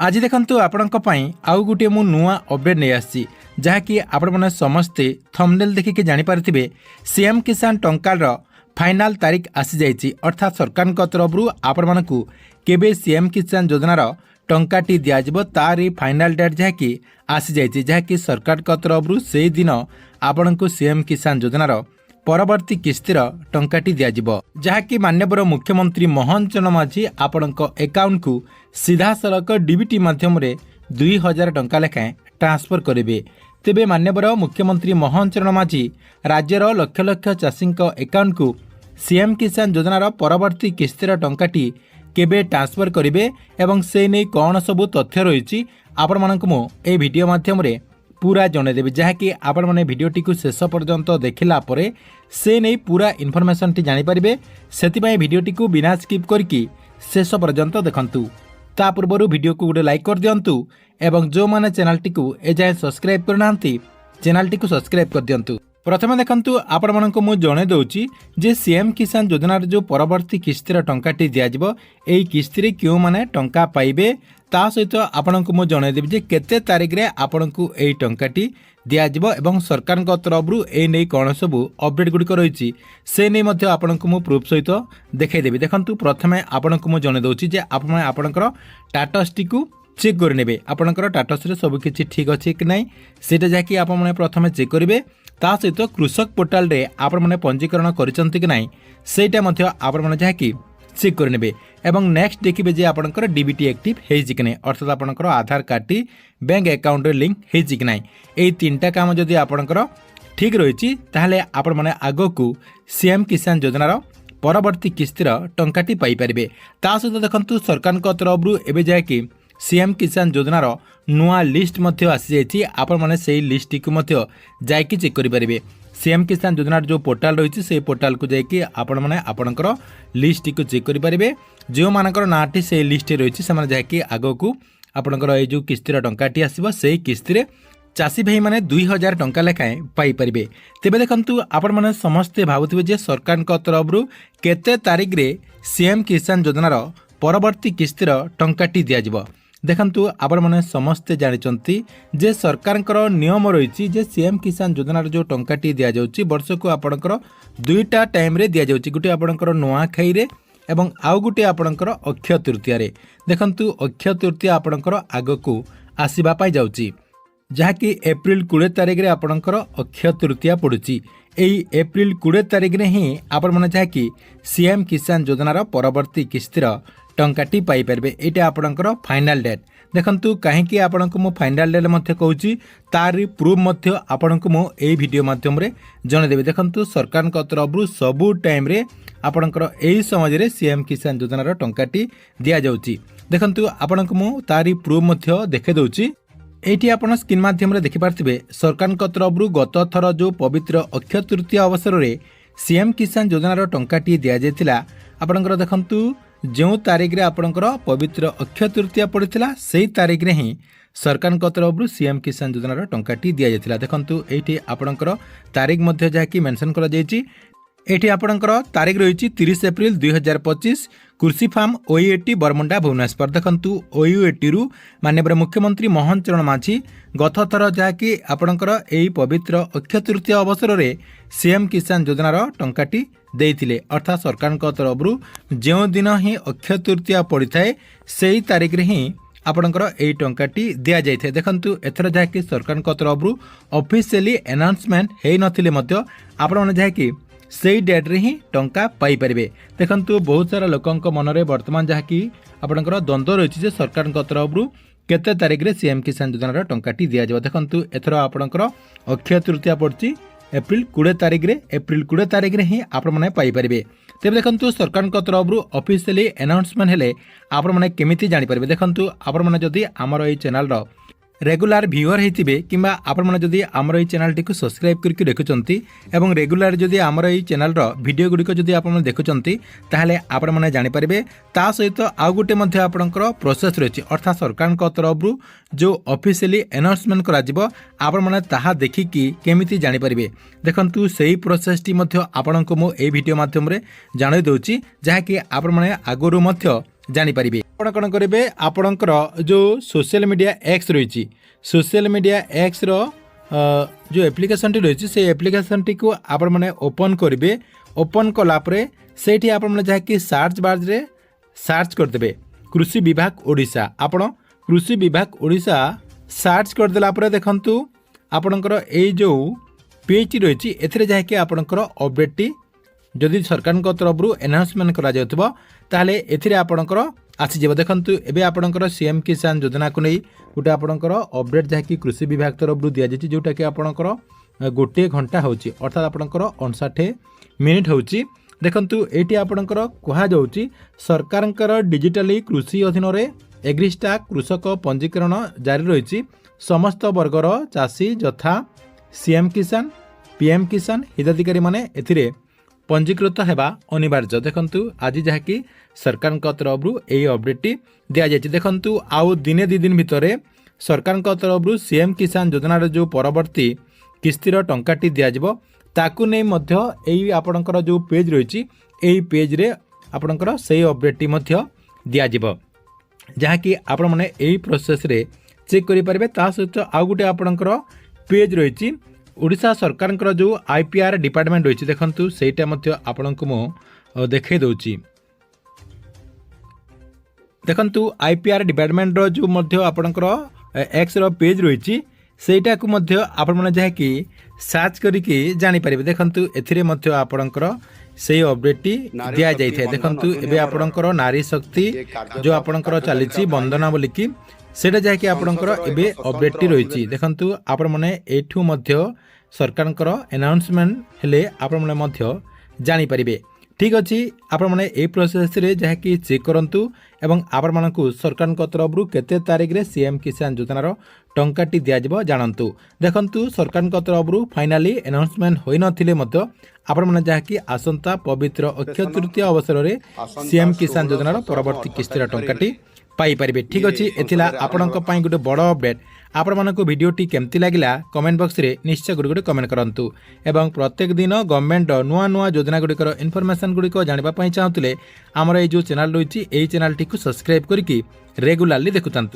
आज देखंतु आपणक पई आउ गुटे मु नुआ अपडेट नै आसी जहाँकि आपण माने समस्ते थंबनेल देखिके जानि पारथिबे सीएम किसान टंकार फाइनाल तारीख आसी जाइछि अर्थात सरकार तरफरु आपण मानकु केबे सीएम किसान योजनार टंकाटी दियाजिबो तारी फाइनाल डेट जहाँकि आसी जाइछि जहाँकि सरकार तरफरु से दिन आपणकु सीएम किसान योजनार परवर्ती किस्तिर टंकाटी दियाजिबो जहाँकि माननीय मुख्यमंत्री मोहन चरण माझी आपणक अकाउंट को सीधा सड़क डीबीटी माध्यम 2000 टंका लेखाएं ट्रांसफर करेंगे। तेबे माननीय मुख्यमंत्री मोहन चरण माझी राज्यर लक्ष लक्ष चाषी अकाउंट को सीएम किसान योजनार परवर्ती किस्तिर टंकाटी केबे ट्रांसफर करेंगे एवं से नहीं कौन सबू तथ्य रही आपण मानक मु ए वीडियो माध्यम पूरा जनईदेवी जहाँकि आपण मैंने भिडटी को शेष पर्यंत देखला परे से नहीं पूरा इनफॉरमेशन टी जानीपारे से भिडटी को बिना स्किप करके शेष पर्यंत देखंतु। ता पूर्व वीडियो को गोटे लाइक कर दिंतु एवं जो मैंने चैनल टी को एजाए सब्सक्राइब करना चैनल टी को सब्सक्राइब कर दिंतु। प्रथम देखंतु आपण मानक मु जणे दउची जे सीएम किसान योजनार जो परवर्ती किस्तिर टंकाटी दियाजिबो एई किस्तिरे क्यों माने टंका पाइबे ता सहित आपनको मु जणाइदेबी जे केते तारीख रे आपनको एई टंकाटी दियाजिबो एवं सरकार तरफरु ए नै कोन सबु अपडेट गुडिक रहिछि से नै मध्ये आपनको मु प्रूफ सहित देखाइ देबी। देखंतु प्रथमे आपनको मु जणाइ दउची जे आपण आपनकर स्टेटस टी को चेक कर नेबे आपनकर स्टेटस रे सब किछि ठीक अछि कि नै सेटा जाकी आपण माने प्रथमे चेक करिवे ता सहित कृषक पोर्टाल रे आपण माने पंजीकरण करिसंति कि नै सेटा मध्ये आपण माने जाकी चेक कर नेबे एवं नेक्स्ट देखिए जे आपनकर डीबीटी एक्टिव हेछि कि नै अर्थात आपनकर आधार कार्ड टी बैंक अकाउंट रे लिंक हेछि कि नै एई तीनटा काम जदि आपनकर ठीक रहिछि ताहले आपण माने आगो को सीएम किसान योजनार परवर्ती किस्तिर टंकाटी पाई परिबे। ता सहित देखंतु सरकार तरफरु एबे जाय कि सीएम किसान योजनार नुआ लिस्ट मध्ये आसी जाइछि आपण माने सेही लिस्ट को मध्ये जाय कि चेक करि परिबे। सीएम किसान योजनार जो पोर्टाल रही से पोर्टाल को जाकि आपण माने आपणकर लिस्ट को चेक करि परिबे जो मानकर नाटी से लिस्ट रही से जाकि आगो को आपणकर ए जो किस्तिर टंकाटी आसीबो से किस्तिरे चाषी भाई माने 2000 टंका लेखाएं पाई परिबे। तेबे देखंतु आपण माने समस्ते भाबुथिबे जे सरकार तरफरु केते तारीख रे सीएम किसान योजनार परवर्ती किस्तिर टंकाटी दियाजिबो। देखंतु आपण माने समस्ते जानिचंती जे सरकारकर नियम रही जे सीएम किसान योजनार जो टंकाटी दिया जाउची वर्ष को आपणकर दुईटा टाइम रे दिया जाउची गुटे आपणकर नुआ खाई रे एवं आउ गुटे आपणकर अक्षय तृतीया रे। देखंतु अक्षय तृतीया आपणकर आगो को आसीबा पाई जाउची जहाँकि एप्रिल 20 तारीख रे आपणकर अक्षय तृतीया पड़ुची एई एप्रिल 20 तारीख रे ही आपण माने जहाँकि सीएम किसान योजनार परवर्ती किस्तिर टंकाटी पाई परिबे एटा आपणकर फाइनल डेट। देखंतु कहीं आपणको मो फाइनल डेट मध्ये कहूची तारी प्रूफ मध्ये आपणको मो एई वीडियो माध्यम रे जणे देबे। देखंतु सरकार तरफरु सबु टाइम रे आपणकर एई समय रे सीएम किसान योजनार टंकाटी दिया जाउची। देखंतु आपणको मो तारी प्रूफ मध्ये देखे दउची एठी आपण स्क्रीन माध्यम रे देखि पारथिबे सरकार तरफरु गत थर जो पवित्र अक्षय तृतीया अवसर रे सीएम किसान योजनार टंकाटी दिया जायतिला आपणकर देखंतु जो तारीख रे आपणकर पवित्र अक्षय तृतीया पड़ता से तारीख रे ही सरकार तरफरु सीएम किसान योजनार टंकाटी दिया जायतिला। देखंतु एठी आपणकर तारीख मध्ये जाकी मेंशन करा जायछि एठी आपणकर तारीख रही 30 एप्रिल 2025 कृषि फार्म ओईएटी बरमुंडा भुवनेश्वर। देखंतु ओईएटी रु माननीय मुख्यमंत्री मोहन चरण माझी गत थर जाकी आपणकर एई पवित्र अक्षय तृतीया अवसर रे सीएम किसान योजनार टंकाटी देइथिले अर्थात सरकार तरफरु जो दिन ही अक्षय तृतीया पड़िथाए सेही तारीख रे ही आपणकर एई टंकाटी दिया जाइथे। देखंतु एथर जाकी सरकार तरफरु ऑफिशियली अनाउंसमेंट हेइ नथिले मध्य आपण माने जाकी सेही डेट रे ही टंका पाई परिबे। देखंतु बहुत सारा लोकंक मनरे वर्तमान जाकी आपणकर द्वंद्व रही सरकार तरफरु केते तारीख रे सीएम किसान योजनार टंकाटी दिया जाबो। देखंतु एथर आपणकर अक्षय तृतीया पड़ची एप्रिल 20 तारीख रे एप्रिल 20 तारीख रे ही आपण माने पाई परिबे। तेबे देखंतु सरकार तरफरु ऑफिशियली अनाउंसमेंट हेले आपण माने केमिति जानि परिबे। देखंतु आपण माने जदी हमर एई चैनल रो रेगुलर व्यूअर हेतिबे किंबा आपण माने जदी हमर एई चैनल टी को सब्सक्राइब करके देखुचंती एवं रेगुलर जदी हमर एई चैनल रो वीडियो गुडी को जदी आपण माने देखुचंती ताहले आपण माने जानि परिबे। ता सहित आउ गुटे मध्ये आपणकर प्रोसेस रहिछि अर्थात सरकार तरफरु जो ऑफिशियली अनाउंसमेंट करा जिवो आपण माने ताहा देखिकी केमिति जानि परिबे। देखंतु सेही प्रोसेस टी मध्ये आपणको मो एई वीडियो माध्यम रे जानि दउची जहा कि आपण माने आगरु मध्ये ଜାଣିପାରିବେ। ଆପଣ କ'ଣ କରିବେ, ଆପଣଙ୍କର ଯେଉଁ ସୋସିଆଲ ମିଡ଼ିଆ ଏକ୍ସ ରହିଛି, ସୋସିଆଲ ମିଡ଼ିଆ ଏକ୍ସର ଯେଉଁ ଆପ୍ଲିକେସନଟି ରହିଛି ସେଇ ଆପ୍ଲିକେସନଟିକୁ ଆପଣମାନେ ଓପନ୍ କରିବେ। ଓପନ୍ କଲା ପରେ ସେଇଠି ଆପଣମାନେ ଯାହାକି ସର୍ଚ୍ଚ ବାର୍ରେ ସର୍ଚ୍ଚ କରିଦେବେ କୃଷି ବିଭାଗ ଓଡ଼ିଶା। ଆପଣ କୃଷି ବିଭାଗ ଓଡ଼ିଶା ସର୍ଚ୍ଚ କରିଦେଲା ପରେ ଦେଖନ୍ତୁ ଆପଣଙ୍କର ଏଇ ଯେଉଁ ପେଜ୍ଟି ରହିଛି ଏଥିରେ ଯାହାକି ଆପଣଙ୍କର ଅପଡ଼େଟ୍ଟି ଯଦି ସରକାରଙ୍କ ତରଫରୁ ଆନାଉନ୍ସମେଣ୍ଟ କରାଯାଉଥିବ ତାହେଲେ ଏଥିରେ ଆପଣଙ୍କର ଆସିଯିବ। ଦେଖନ୍ତୁ ଏବେ ଆପଣଙ୍କର ସିଏମ୍ କିଷାନ ଯୋଜନାକୁ ନେଇ ଗୋଟେ ଆପଣଙ୍କର ଅପଡ଼େଟ୍ ଯାହାକି କୃଷି ବିଭାଗ ତରଫରୁ ଦିଆଯାଇଛି, ଯେଉଁଟାକି ଆପଣଙ୍କର ଗୋଟିଏ ଘଣ୍ଟା ହେଉଛି, ଅର୍ଥାତ୍ ଆପଣଙ୍କର 59 ମିନିଟ୍ ହେଉଛି। ଦେଖନ୍ତୁ ଏଇଠି ଆପଣଙ୍କର କୁହାଯାଉଛି ସରକାରଙ୍କର ଡିଜିଟାଲି କୃଷି ଅଧୀନରେ ଏଗ୍ରିଷ୍ଟାକ୍ କୃଷକ ପଞ୍ଜୀକରଣ ଜାରି ରହିଛି। ସମସ୍ତ ବର୍ଗର ଚାଷୀ ଯଥା ସିଏମ୍ କିଷାନ, ପିଏମ୍ କିଷାନ ହିତାଧିକାରୀମାନେ ଏଥିରେ ପଞ୍ଜୀକୃତ ହେବା ଅନିବାର୍ଯ୍ୟ। ଦେଖନ୍ତୁ ଆଜି ଯାହାକି ସରକାରଙ୍କ ତରଫରୁ ଏହି ଅପଡ଼େଟ୍ଟି ଦିଆଯାଇଛି। ଦେଖନ୍ତୁ ଆଉ ଦିନେ 2 ଦିନ ଭିତରେ ସରକାରଙ୍କ ତରଫରୁ ସିଏମ୍ କିଷାନ ଯୋଜନାର ଯେଉଁ ପରବର୍ତ୍ତୀ କିସ୍ତିର ଟଙ୍କାଟି ଦିଆଯିବ ତାକୁ ନେଇ ମଧ୍ୟ ଏଇ ଆପଣଙ୍କର ଯେଉଁ ପେଜ୍ ରହିଛି ଏହି ପେଜ୍ରେ ଆପଣଙ୍କର ସେଇ ଅପଡ଼େଟ୍ଟି ମଧ୍ୟ ଦିଆଯିବ, ଯାହାକି ଆପଣମାନେ ଏହି ପ୍ରୋସେସ୍ରେ ଚେକ୍ କରିପାରିବେ। ତା ସହିତ ଆଉ ଗୋଟେ ଆପଣଙ୍କର ପେଜ୍ ରହିଛି ଓଡ଼ିଶା ସରକାରଙ୍କର ଯେଉଁ IPR ଡିପାର୍ଟମେଣ୍ଟ ରହିଛି, ଦେଖନ୍ତୁ ସେଇଟା ମଧ୍ୟ ଆପଣଙ୍କୁ ମୁଁ ଦେଖାଇ ଦେଉଛି। ଦେଖନ୍ତୁ IPR ଡିପାର୍ଟମେଣ୍ଟର ଯେଉଁ ମଧ୍ୟ ଆପଣଙ୍କର ଏକ୍ସର ପେଜ୍ ରହିଛି ସେଇଟାକୁ ମଧ୍ୟ ଆପଣମାନେ ଯାହାକି ସର୍ଚ୍ଚ କରିକି ଜାଣିପାରିବେ। ଦେଖନ୍ତୁ ଏଥିରେ ମଧ୍ୟ ଆପଣଙ୍କର ସେଇ ଅପଡ଼େଟ୍ଟି ଦିଆଯାଇଥାଏ। ଦେଖନ୍ତୁ ଏବେ ଆପଣଙ୍କର ନାରୀ ଶକ୍ତି ଯେଉଁ ଆପଣଙ୍କର ଚାଲିଛି ବନ୍ଦନା ବୋଲିକି ସେଇଟା ଯାହାକି ଆପଣଙ୍କର ଏବେ ଅପଡ଼େଟ୍ଟି ରହିଛି। ଦେଖନ୍ତୁ ଆପଣମାନେ ଏଇଠୁ ମଧ୍ୟ ସରକାରଙ୍କର ଆନାଉନ୍ସମେଣ୍ଟ ହେଲେ ଆପଣମାନେ ମଧ୍ୟ ଜାଣିପାରିବେ। ଠିକ୍ ଅଛି, ଆପଣମାନେ ଏହି ପ୍ରୋସେସ୍ରେ ଯାହାକି ଚେକ୍ କରନ୍ତୁ ଏବଂ ଆପଣମାନଙ୍କୁ ସରକାରଙ୍କ ତରଫରୁ କେତେ ତାରିଖରେ ସିଏମ୍ କିଷାନ ଯୋଜନାର ଟଙ୍କାଟି ଦିଆଯିବ ଜାଣନ୍ତୁ। ଦେଖନ୍ତୁ ସରକାରଙ୍କ ତରଫରୁ ଫାଇନାଲି ଆନାଉନ୍ସମେଣ୍ଟ ହୋଇନଥିଲେ ମଧ୍ୟ ଆପଣମାନେ ଯାହାକି ଆସନ୍ତା ପବିତ୍ର ଅକ୍ଷୟ ତୃତୀୟା ଅବସରରେ ସିଏମ୍ କିଷାନ ଯୋଜନାର ପରବର୍ତ୍ତୀ କିସ୍ତିର ଟଙ୍କାଟି ପାଇପାରିବେ। ଠିକ୍ ଅଛି, ଏଥିଲା ଆପଣଙ୍କ ପାଇଁ ଗୋଟେ ବଡ଼ ଅପଡ଼େଟ୍। ଆପଣମାନଙ୍କୁ ଭିଡ଼ିଓଟି କେମିତି ଲାଗିଲା କମେଣ୍ଟ ବକ୍ସରେ ନିଶ୍ଚୟ ଗୋଟେ କମେଣ୍ଟ କରନ୍ତୁ ଏବଂ ପ୍ରତ୍ୟେକ ଦିନ ଗଭର୍ଣ୍ଣମେଣ୍ଟର ନୂଆ ନୂଆ ଯୋଜନାଗୁଡ଼ିକର ଇନଫର୍ମେସନ୍ ଗୁଡ଼ିକ ଜାଣିବା ପାଇଁ ଚାହୁଁଥିଲେ ଆମର ଏଇ ଯେଉଁ ଚ୍ୟାନେଲ୍ ରହିଛି ଏହି ଚ୍ୟାନେଲ୍ଟିକୁ ସବସ୍କ୍ରାଇବ୍ କରିକି ରେଗୁଲାରଲି ଦେଖୁଥାନ୍ତୁ।